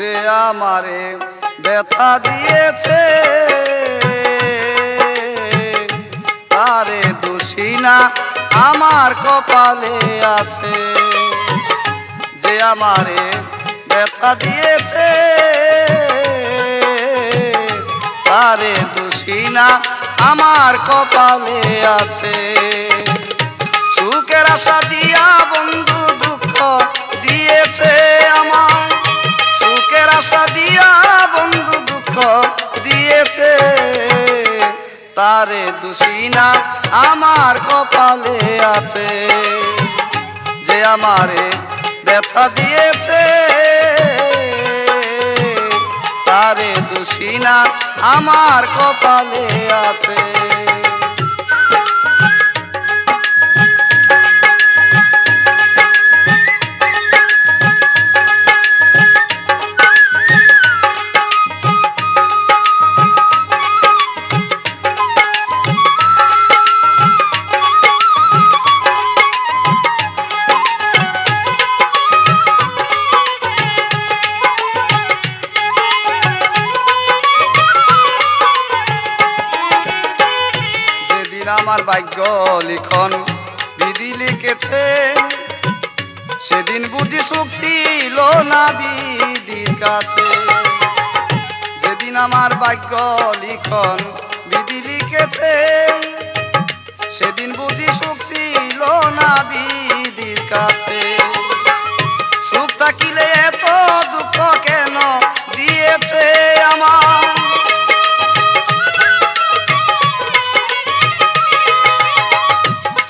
যে আমারে ব্যথা দিয়েছে তারে দোষী না আমার কপালে আছে। যে আমারে ব্যথা দিয়েছে তারে দোষী না আমার কপালে আছে। সুখের আশা দিয়া বন্ধু দুঃখ দিয়েছে আমার, সুখের আশা দিয়া বন্ধু দুঃখ দিয়েছে তারে দোষী না আমার কপালে আছে। যে আমারে ব্যথা দিয়েছে তারে দোষী না আমার কপালে আছে। আমার ভাগ্য লিখন বিধি লিখেছে সেদিন বুঝি সুখ ছিল না বিধির কাছে। যেদিন আমার ভাগ্য লিখন বিধি লিখেছে সেদিন বুঝি সুখ ছিল না বিধির কাছে। সুখ থাকিলে এত দুঃখ কেন দিয়েছে আমার,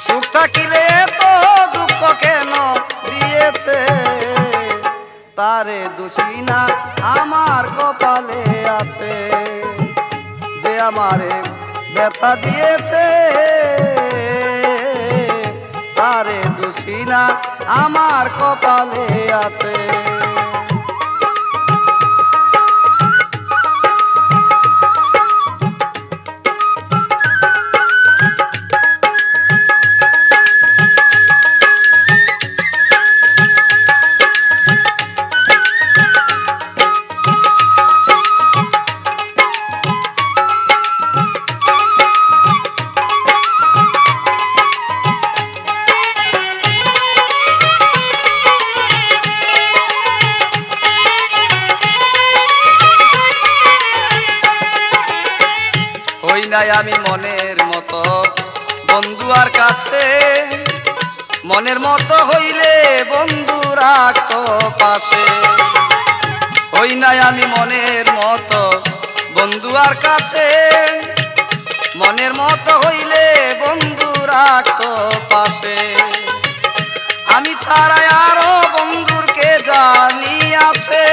সুখ থাকিলে এত দুঃখ কেন দিয়েছে তারে দোষী না আমার কপালে আছে। যে আমারে ব্যথা দিয়েছে তারে দোষী না আমার কপালে আছে। হই নাই আমি মনের মতো বন্ধু আর কাছে, মনের মতো হইলে বন্ধু রাখতো পাশে। হই নাই আমি মনের মতো বন্ধু আর কাছে, মনের মতো হইলে বন্ধু রাখতো পাশে। আমি ছাড়াই আরো বন্ধুর কে জানি আছে,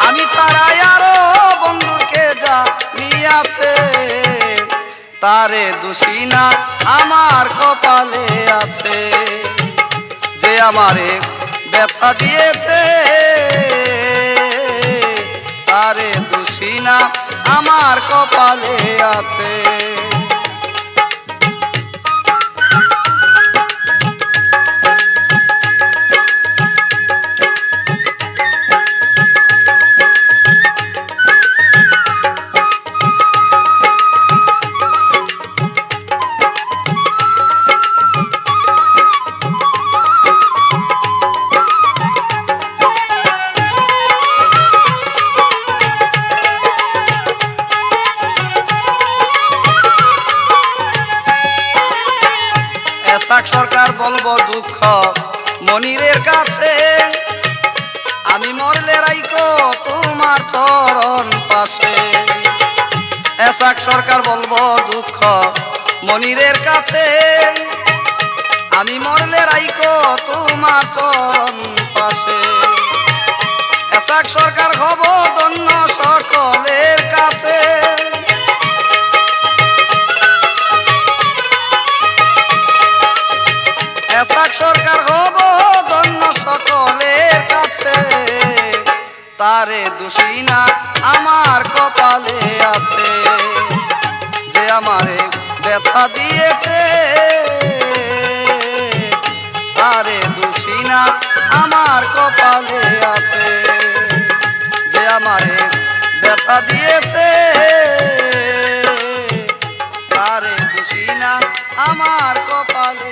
আমি ছাড়াই আরো বন্ধুর কে জানি আছে তারে দোষী না আমার কপালে আছে। যে আমারে ব্যথা দিয়েছে তারে দোষী না আমার কপালে আছে। এসাক সরকার বলবো দুঃখ মনিরের কাছে, আমি মরলে রাইকো তোমার চরণ পাশে। এসাক সরকার বলবো দুঃখ মনিরের কাছে, আমি মরলে রাইকো তোমার চরণ পাশে। এসাক সরকার হব ধন্য সকলের কাছে, এসাক সরকার হব ধন্য সকলের কাছে তারে দোষী না আমার কপালে আছে। যে আমারে ব্যথা দিয়েছে তারে দোষী না আমার কপালে আছে। দেখা দিয়েছে তারে দোষী না আমার কপালে